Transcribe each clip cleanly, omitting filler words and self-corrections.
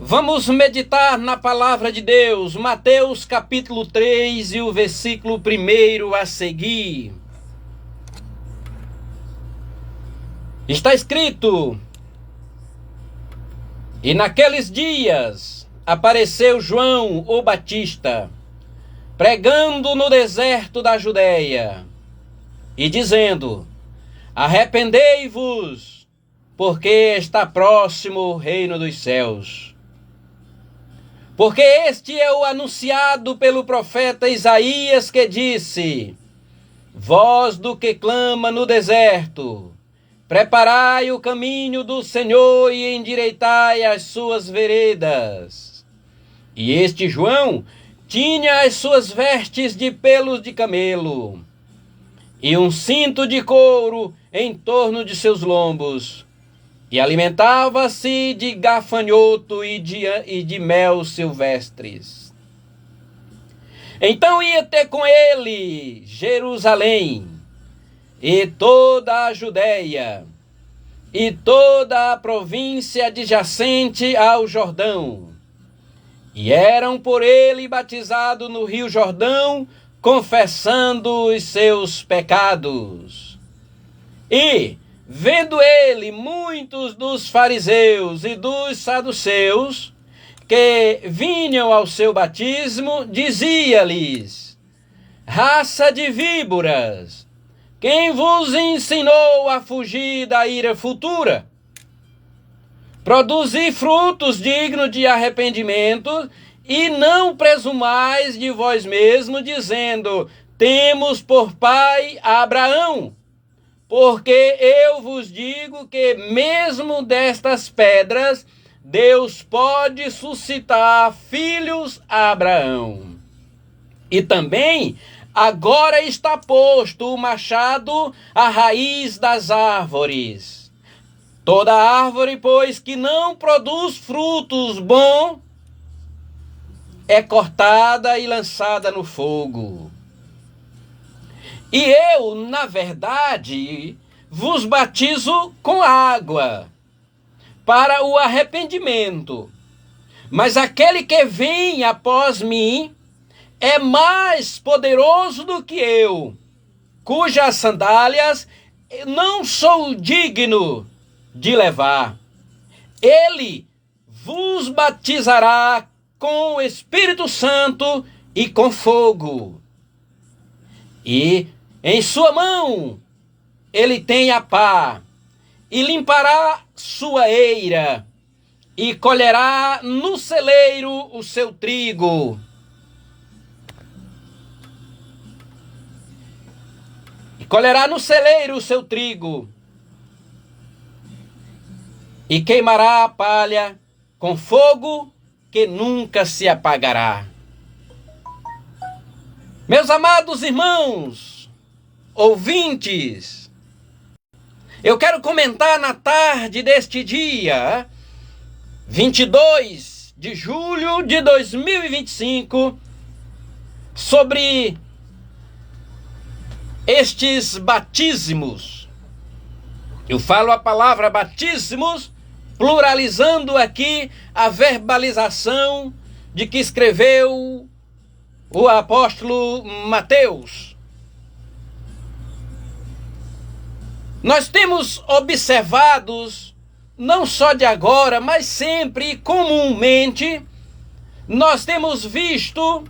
Vamos meditar na palavra de Deus, Mateus capítulo 3 e o versículo 1 a seguir. Está escrito: E naqueles dias apareceu João o Batista, pregando no deserto da Judéia, e dizendo: Arrependei-vos, porque está próximo o reino dos céus. Porque este é o anunciado pelo profeta Isaías, que disse: Voz do que clama no deserto, preparai o caminho do Senhor e endireitai as suas veredas. E este João tinha as suas vestes de pelos de camelo, e um cinto de couro em torno de seus lombos, e alimentava-se de gafanhoto e de mel silvestres. Então ia ter com ele Jerusalém, e toda a Judéia, e toda a província adjacente ao Jordão, e eram por ele batizados no rio Jordão, confessando os seus pecados. E, vendo ele muitos dos fariseus e dos saduceus que vinham ao seu batismo, dizia-lhes: Raça de víboras, quem vos ensinou a fugir da ira futura? Produzi frutos dignos de arrependimento, e não presumais de vós mesmos, dizendo: Temos por pai Abraão. Porque eu vos digo que mesmo destas pedras, Deus pode suscitar filhos a Abraão. E também agora está posto o machado à raiz das árvores. Toda árvore, pois, que não produz frutos bons, é cortada e lançada no fogo. E eu, na verdade, vos batizo com água para o arrependimento. Mas aquele que vem após mim é mais poderoso do que eu, cujas sandálias não sou digno de levar. Ele vos batizará com o Espírito Santo e com fogo. E em sua mão ele tem a pá, e limpará sua eira, e colherá no celeiro o seu trigo. E colherá no celeiro o seu trigo, e queimará a palha com fogo que nunca se apagará. Meus amados irmãos, ouvintes, eu quero comentar na tarde deste dia, 22 de julho de 2025, sobre estes batismos. Eu falo a palavra batismos, pluralizando aqui a verbalização de que escreveu o apóstolo Mateus. Nós temos observados, não só de agora, mas sempre e comumente, nós temos visto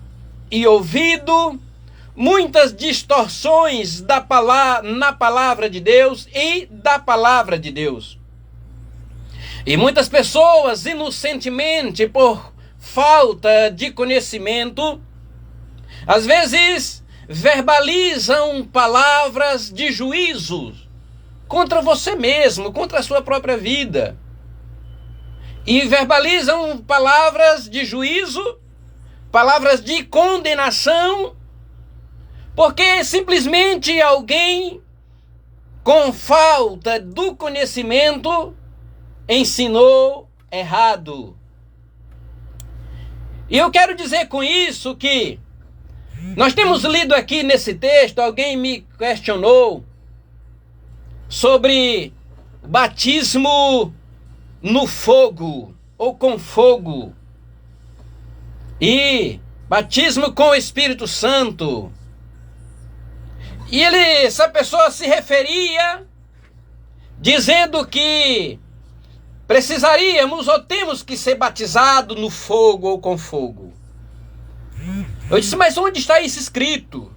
e ouvido muitas distorções na palavra de Deus e da palavra de Deus. E muitas pessoas, inocentemente, por falta de conhecimento, às vezes verbalizam palavras de juízo contra você mesmo, contra a sua própria vida. E verbalizam palavras de juízo, palavras de condenação, porque simplesmente alguém com falta do conhecimento ensinou errado. E eu quero dizer com isso que nós temos lido aqui nesse texto, alguém me questionou sobre batismo no fogo. ou com fogo? E batismo com o Espírito Santo. E essa pessoa se referia dizendo que precisaríamos ou temos que ser batizado no fogo ou com fogo. Eu disse, mas onde está isso escrito?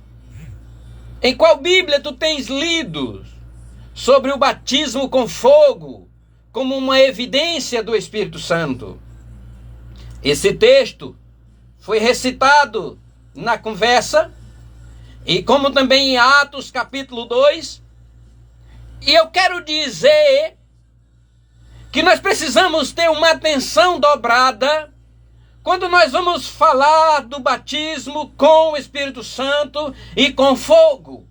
Em qual Bíblia tu tens lido sobre o batismo com fogo como uma evidência do Espírito Santo? Esse texto foi recitado na conversa, e como também em Atos capítulo 2, e eu quero dizer que nós precisamos ter uma atenção dobrada quando nós vamos falar do batismo com o Espírito Santo e com fogo.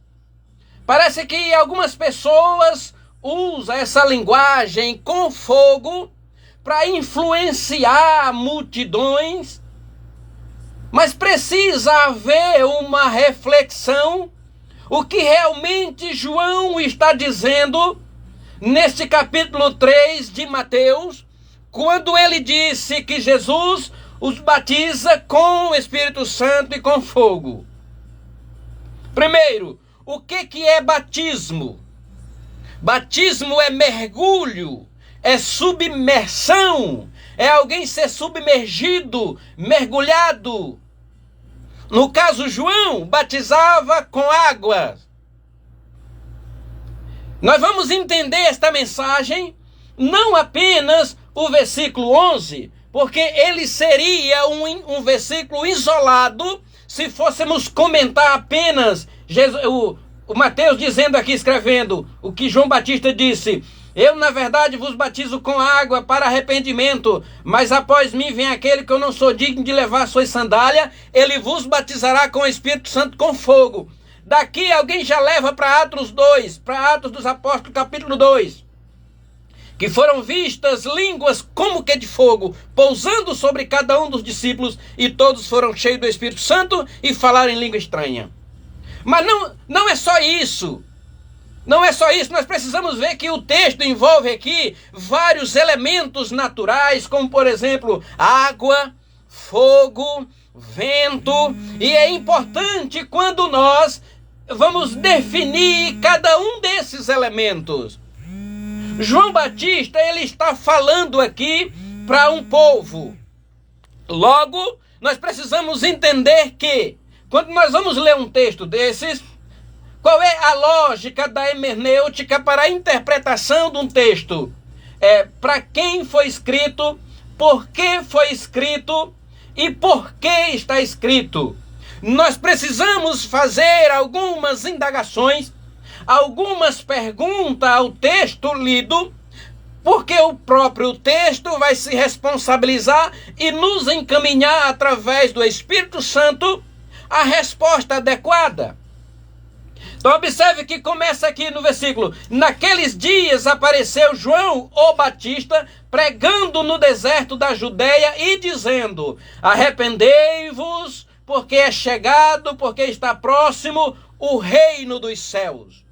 Parece que algumas pessoas usam essa linguagem com fogo para influenciar multidões, mas precisa haver uma reflexão, o que realmente João está dizendo neste capítulo 3 de Mateus, quando ele disse que Jesus os batiza com o Espírito Santo e com fogo. Primeiro, o que é batismo? Batismo é mergulho, é submersão, é alguém ser submergido, mergulhado. No caso, João batizava com água. Nós vamos entender esta mensagem, não apenas o versículo 11, porque ele seria um versículo isolado se fôssemos comentar apenas o Mateus dizendo aqui, escrevendo, o que João Batista disse: eu, na verdade, vos batizo com água para arrependimento, mas após mim vem aquele que eu não sou digno de levar suas sandálias, ele vos batizará com o Espírito Santo com fogo. Daqui alguém já leva para Atos 2, para Atos dos Apóstolos, capítulo 2, que foram vistas línguas como que de fogo, pousando sobre cada um dos discípulos, e todos foram cheios do Espírito Santo e falaram em língua estranha. Mas não é só isso. Não é só isso, nós precisamos ver que o texto envolve aqui vários elementos naturais, como por exemplo, água, fogo, vento, e é importante quando nós vamos definir cada um desses elementos. João Batista, ele está falando aqui para um povo. Logo, nós precisamos entender que, quando nós vamos ler um texto desses, qual é a lógica da hermenêutica para a interpretação de um texto? Para quem foi escrito, por que foi escrito e por que está escrito. Nós precisamos fazer algumas indagações, algumas perguntas ao texto lido, porque o próprio texto vai se responsabilizar e nos encaminhar através do Espírito Santo a resposta adequada. Então observe que começa aqui no versículo: naqueles dias apareceu João o Batista pregando no deserto da Judeia e dizendo: arrependei-vos, porque é chegado, porque está próximo o reino dos céus.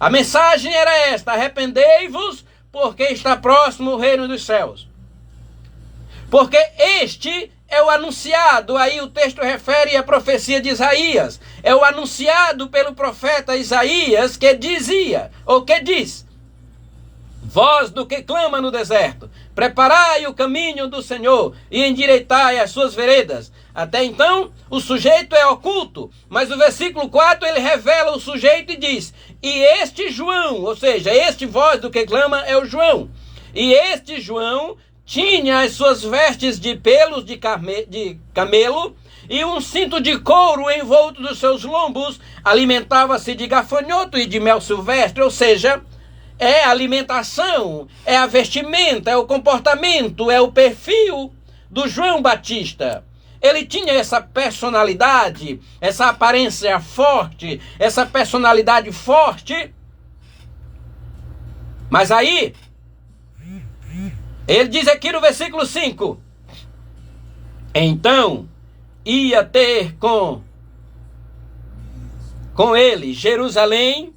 A mensagem era esta: arrependei-vos, porque está próximo o reino dos céus. Porque este é o anunciado, aí o texto refere à profecia de Isaías, é o anunciado pelo profeta Isaías, que dizia, ou que diz: voz do que clama no deserto, preparai o caminho do Senhor e endireitai as suas veredas. Até então, o sujeito é oculto, mas o versículo 4 ele revela o sujeito e diz: e este João, ou seja, este voz do que clama é o João, e este João tinha as suas vestes de pelos de camelo e um cinto de couro envolto dos seus lombos, alimentava-se de gafanhoto e de mel silvestre, ou seja, é a alimentação, é a vestimenta, é o comportamento, é o perfil do João Batista. Ele tinha essa personalidade, essa aparência forte, essa personalidade forte. Mas aí, ele diz aqui no versículo 5: então ia ter com ele Jerusalém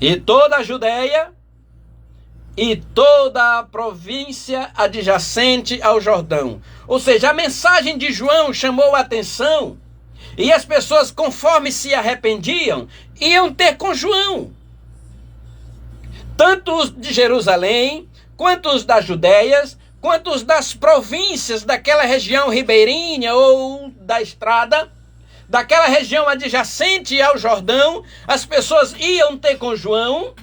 e toda a Judéia e toda a província adjacente ao Jordão. Ou seja, a mensagem de João chamou a atenção e as pessoas, conforme se arrependiam, iam ter com João. Tanto os de Jerusalém, quanto os das Judéias, quanto os das províncias daquela região ribeirinha ou da estrada, daquela região adjacente ao Jordão, as pessoas iam ter com João.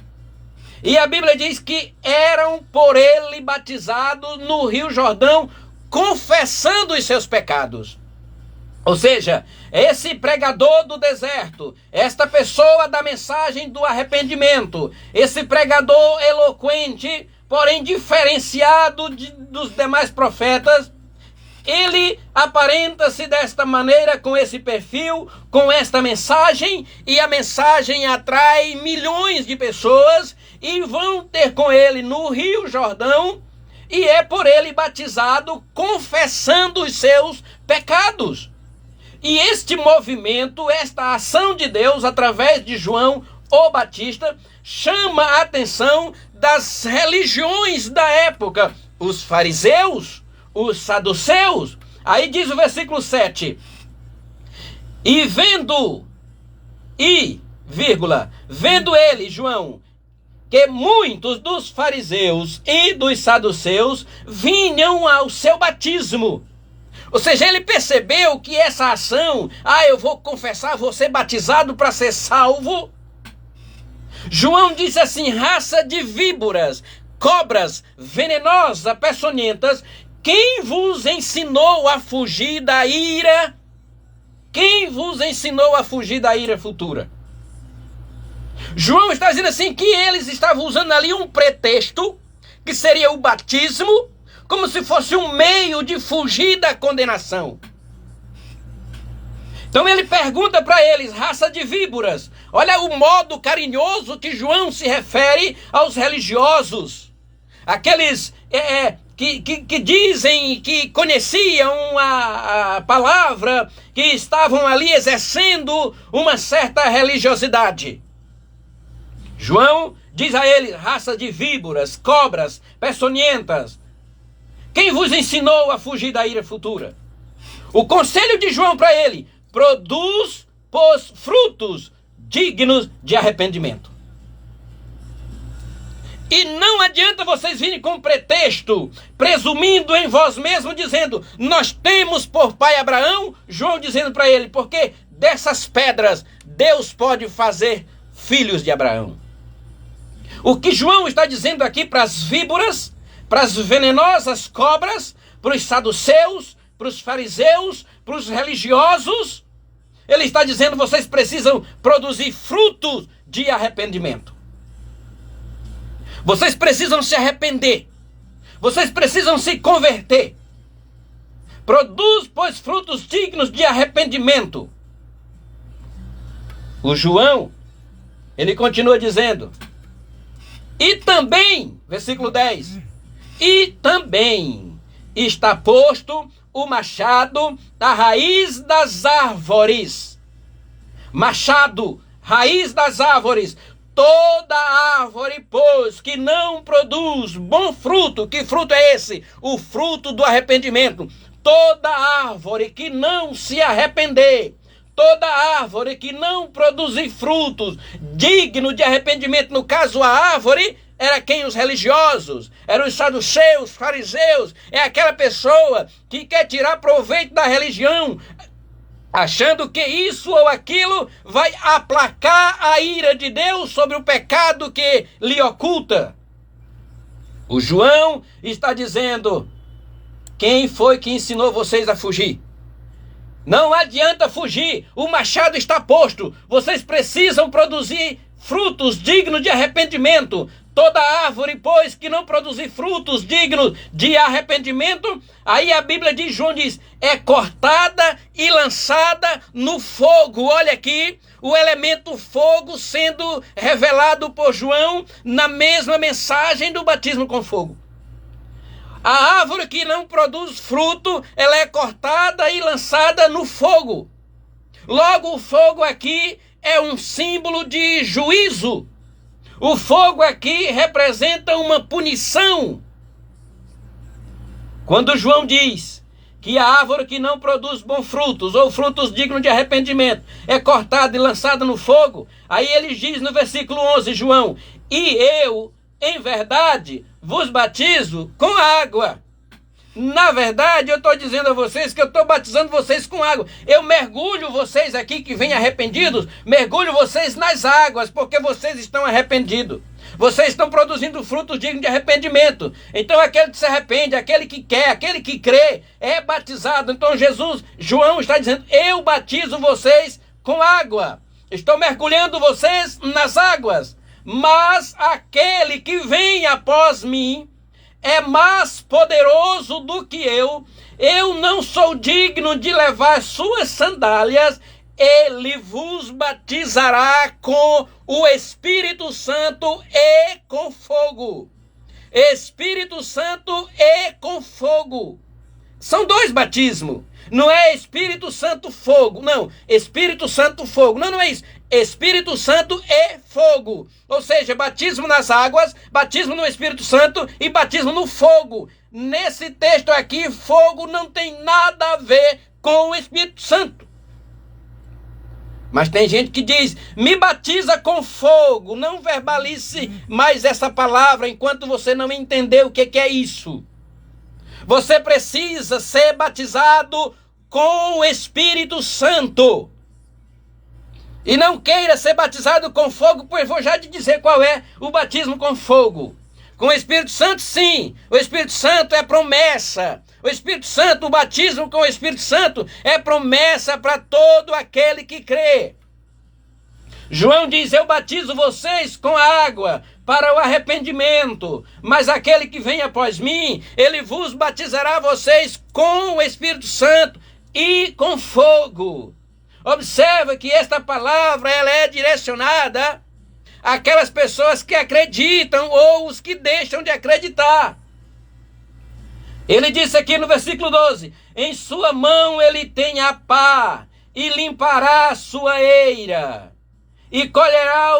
E a Bíblia diz que eram por ele batizados no Rio Jordão, confessando os seus pecados. Ou seja, esse pregador do deserto, esta pessoa da mensagem do arrependimento, esse pregador eloquente, porém diferenciado dos demais profetas, ele aparenta-se desta maneira, com esse perfil, com esta mensagem, e a mensagem atrai milhões de pessoas e vão ter com ele no Rio Jordão, e é por ele batizado, confessando os seus pecados. E este movimento, esta ação de Deus através de João o Batista, chama a atenção das religiões da época, os fariseus, os saduceus. Aí diz o versículo 7, vendo ele, João, que muitos dos fariseus e dos saduceus vinham ao seu batismo. Ou seja, ele percebeu que essa ação, eu vou confessar, vou ser batizado para ser salvo. João disse assim: raça de víboras, cobras venenosas, peçonhentas, quem vos ensinou a fugir da ira? Quem vos ensinou a fugir da ira futura? João está dizendo assim que eles estavam usando ali um pretexto, que seria o batismo, como se fosse um meio de fugir da condenação. Então ele pergunta para eles, raça de víboras. Olha o modo carinhoso que João se refere aos religiosos. Aqueles que dizem que conheciam a palavra, que estavam ali exercendo uma certa religiosidade. João diz a eles, raça de víboras, cobras, peçonhentas, quem vos ensinou a fugir da ira futura? O conselho de João para ele: produz, pois, frutos dignos de arrependimento. E não adianta vocês virem com pretexto, presumindo em vós mesmos, dizendo, nós temos por pai Abraão. João dizendo para ele, porque dessas pedras Deus pode fazer filhos de Abraão. O que João está dizendo aqui para as víboras, para as venenosas cobras, para os saduceus, para os fariseus, para os religiosos, ele está dizendo, vocês precisam produzir frutos de arrependimento. Vocês precisam se arrepender. Vocês precisam se converter. Produz, pois, frutos dignos de arrependimento. O João, ele continua dizendo, e também, versículo 10, e também está posto o machado à raiz das árvores. Machado, raiz das árvores. Toda árvore, pois, que não produz bom fruto, que fruto é esse? O fruto do arrependimento. Toda árvore que não se arrepender, toda árvore que não produzir frutos dignos de arrependimento, no caso a árvore, era quem? Os religiosos, eram os saduceus, fariseus, é aquela pessoa que quer tirar proveito da religião, achando que isso ou aquilo vai aplacar a ira de Deus sobre o pecado que lhe oculta. O João está dizendo, quem foi que ensinou vocês a fugir? Não adianta fugir, o machado está posto, vocês precisam produzir frutos dignos de arrependimento. Toda árvore, pois, que não produzir frutos dignos de arrependimento, aí a Bíblia diz, João diz, é cortada e lançada no fogo. Olha aqui, o elemento fogo sendo revelado por João na mesma mensagem do batismo com fogo. A árvore que não produz fruto, ela é cortada e lançada no fogo. Logo, o fogo aqui é um símbolo de juízo. O fogo aqui representa uma punição. Quando João diz que a árvore que não produz bons frutos, ou frutos dignos de arrependimento, é cortada e lançada no fogo, aí ele diz no versículo 11, João, e eu, em verdade, vos batizo com água. Na verdade, eu estou dizendo a vocês que eu estou batizando vocês com água. Eu mergulho vocês aqui que vêm arrependidos, mergulho vocês nas águas, porque vocês estão arrependidos. Vocês estão produzindo frutos dignos de arrependimento. Então aquele que se arrepende, aquele que quer, aquele que crê, é batizado. Então João está dizendo, eu batizo vocês com água. Estou mergulhando vocês nas águas. Mas aquele que vem após mim é mais poderoso do que eu não sou digno de levar suas sandálias, ele vos batizará com o Espírito Santo e com fogo. Espírito Santo e com fogo. São dois batismos. Não é Espírito Santo fogo, não. Espírito Santo fogo. Não é isso. Espírito Santo e fogo. Ou seja, batismo nas águas, batismo no Espírito Santo e batismo no fogo. Nesse texto aqui, fogo não tem nada a ver com o Espírito Santo. Mas tem gente que diz, me batiza com fogo. Não verbalize mais essa palavra enquanto você não entender o que é isso. Você precisa ser batizado com o Espírito Santo. E não queira ser batizado com fogo, pois vou já te dizer qual é o batismo com fogo. Com o Espírito Santo, sim. O Espírito Santo é promessa. O Espírito Santo, o batismo com o Espírito Santo é promessa para todo aquele que crê. João diz, eu batizo vocês com a água para o arrependimento, mas aquele que vem após mim, ele vos batizará vocês com o Espírito Santo e com fogo. Observa que esta palavra ela é direcionada àquelas pessoas que acreditam ou os que deixam de acreditar. Ele disse aqui no versículo 12, em sua mão ele tem a pá e limpará a sua eira e colherá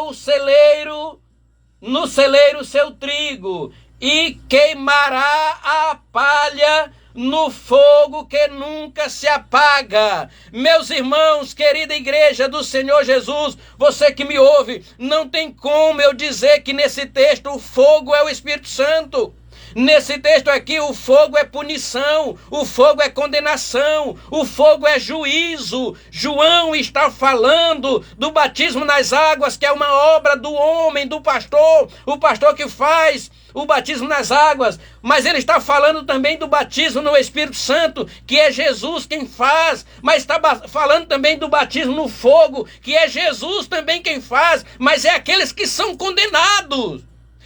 no celeiro seu trigo e queimará a palha no fogo que nunca se apaga. Meus irmãos, querida igreja do Senhor Jesus, você que me ouve, não tem como eu dizer que nesse texto o fogo é o Espírito Santo. Nesse texto aqui, o fogo é punição, o fogo é condenação, o fogo é juízo. João está falando do batismo nas águas, que é uma obra do homem, do pastor, o pastor que faz o batismo nas águas, mas ele está falando também do batismo no Espírito Santo, que é Jesus quem faz, mas está falando também do batismo no fogo, que é Jesus também quem faz, mas é aqueles que são condenados.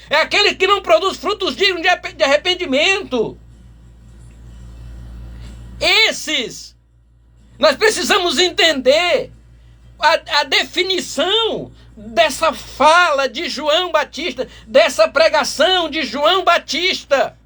É aquele que não produz frutos dignos de arrependimento. Esses, nós precisamos entender a definição dessa fala de João Batista, dessa pregação de João Batista,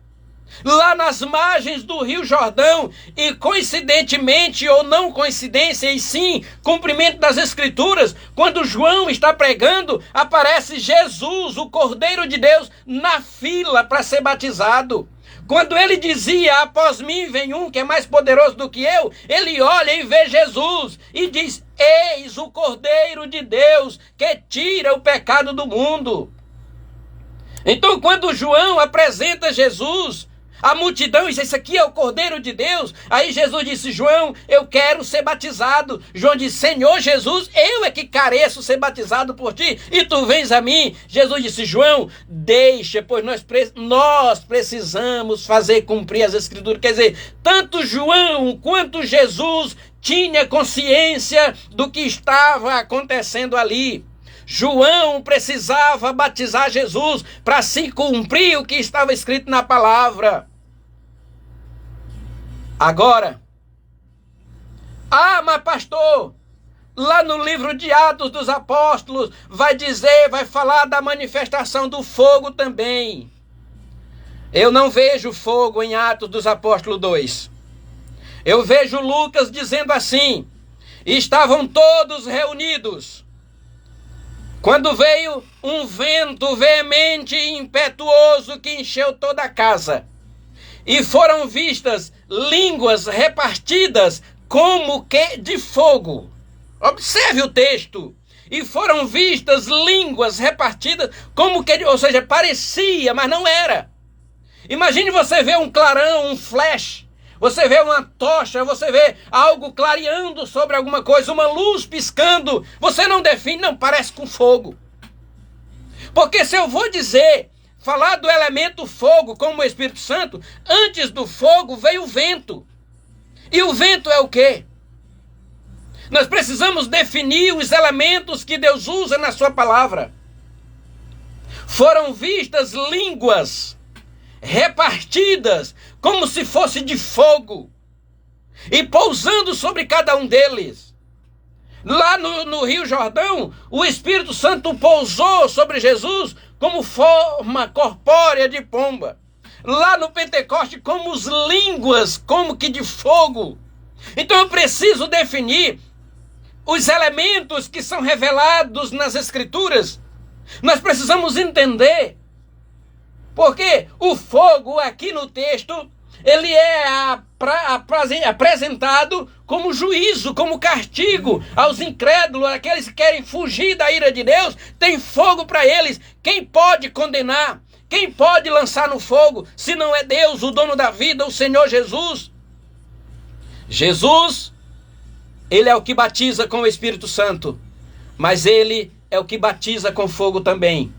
lá nas margens do Rio Jordão, e coincidentemente ou não coincidência, e sim cumprimento das Escrituras, quando João está pregando, aparece Jesus, o Cordeiro de Deus, na fila para ser batizado. Quando ele dizia, após mim vem um que é mais poderoso do que eu, ele olha e vê Jesus e diz, eis o Cordeiro de Deus que tira o pecado do mundo. Então quando João apresenta Jesus, a multidão diz, esse aqui é o Cordeiro de Deus. Aí Jesus disse, João, eu quero ser batizado. João disse, Senhor Jesus, eu é que careço ser batizado por ti, e tu vens a mim. Jesus disse, João, deixa, pois nós precisamos fazer cumprir as Escrituras. Quer dizer, tanto João quanto Jesus tinha consciência do que estava acontecendo ali. João precisava batizar Jesus para se cumprir o que estava escrito na palavra. Agora, mas pastor, lá no livro de Atos dos Apóstolos vai falar da manifestação do fogo também. Eu não vejo fogo em Atos dos Apóstolos 2. Eu vejo Lucas dizendo assim, estavam todos reunidos. Quando veio um vento veemente e impetuoso que encheu toda a casa, e foram vistas línguas repartidas como que de fogo. Observe o texto. E foram vistas línguas repartidas como que, ou seja, parecia, mas não era. Imagine você ver um clarão, um flash, você vê uma tocha, você vê algo clareando sobre alguma coisa, uma luz piscando, você não define, não, parece com fogo. Porque se eu vou falar do elemento fogo como o Espírito Santo, antes do fogo veio o vento. E o vento é o quê? Nós precisamos definir os elementos que Deus usa na sua palavra. Foram vistas línguas repartidas como se fosse de fogo e pousando sobre cada um deles. Lá no Rio Jordão, o Espírito Santo pousou sobre Jesus como forma corpórea de pomba. Lá no Pentecoste, como as línguas, como que de fogo. Então eu preciso definir os elementos que são revelados nas Escrituras. Nós precisamos entender. Porque o fogo aqui no texto, ele é apresentado como juízo, como castigo aos incrédulos, aqueles que querem fugir da ira de Deus. Tem fogo para eles. Quem pode condenar? Quem pode lançar no fogo, se não é Deus, o dono da vida, o Senhor Jesus? Jesus, ele é o que batiza com o Espírito Santo, mas ele é o que batiza com fogo também.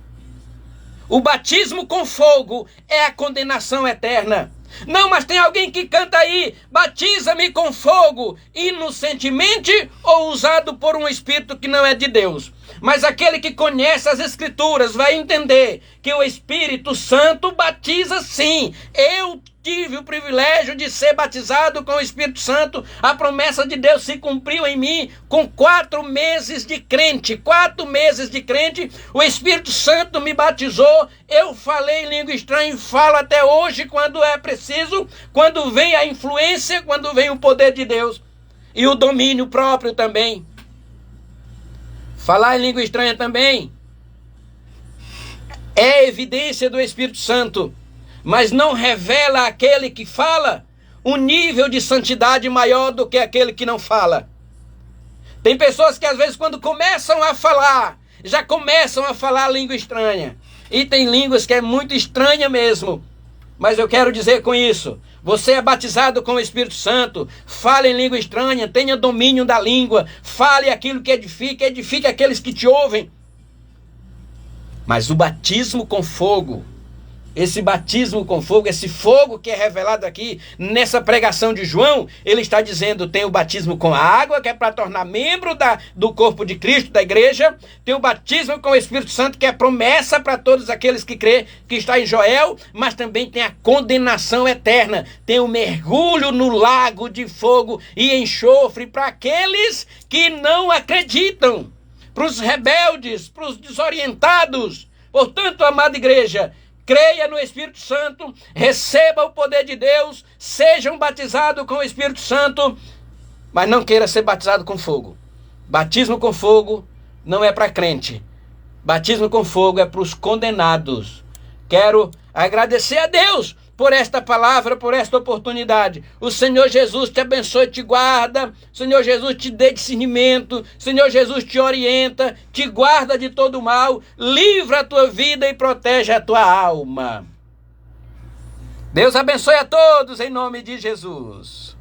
O batismo com fogo é a condenação eterna. Não, mas tem alguém que canta aí, batiza-me com fogo, inocentemente ou usado por um espírito que não é de Deus. Mas aquele que conhece as Escrituras vai entender que o Espírito Santo batiza sim. Eu tive o privilégio de ser batizado com o Espírito Santo. A promessa de Deus se cumpriu em mim com 4 meses de crente. 4 meses de crente, o Espírito Santo me batizou. Eu falei em língua estranha e falo até hoje quando é preciso, quando vem a influência, quando vem o poder de Deus. E o domínio próprio também. Falar em língua estranha também é evidência do Espírito Santo, mas não revela aquele que fala um nível de santidade maior do que aquele que não fala. Tem pessoas que às vezes quando começam a falar, já começam a falar língua estranha. E tem línguas que é muito estranha mesmo. Mas eu quero dizer com isso, você é batizado com o Espírito Santo, fale em língua estranha, tenha domínio da língua, fale aquilo que edifique aqueles que te ouvem. Mas o batismo com fogo, esse batismo com fogo, esse fogo que é revelado aqui nessa pregação de João, ele está dizendo, tem o batismo com a água, que é para tornar membro do corpo de Cristo, da igreja, tem o batismo com o Espírito Santo, que é promessa para todos aqueles que crê, que está em Joel, mas também tem a condenação eterna, tem o mergulho no lago de fogo e enxofre para aqueles que não acreditam, para os rebeldes, para os desorientados. Portanto, amada igreja, creia no Espírito Santo, receba o poder de Deus, sejam batizados com o Espírito Santo, mas não queira ser batizado com fogo. Batismo com fogo não é para crente. Batismo com fogo é para os condenados. Quero agradecer a Deus por esta palavra, por esta oportunidade. O Senhor Jesus te abençoe, te guarda. O Senhor Jesus te dê discernimento. O Senhor Jesus te orienta, te guarda de todo mal, livra a tua vida e protege a tua alma. Deus abençoe a todos em nome de Jesus.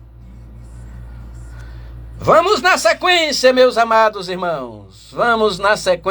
Vamos na sequência, meus amados irmãos. Vamos na sequência.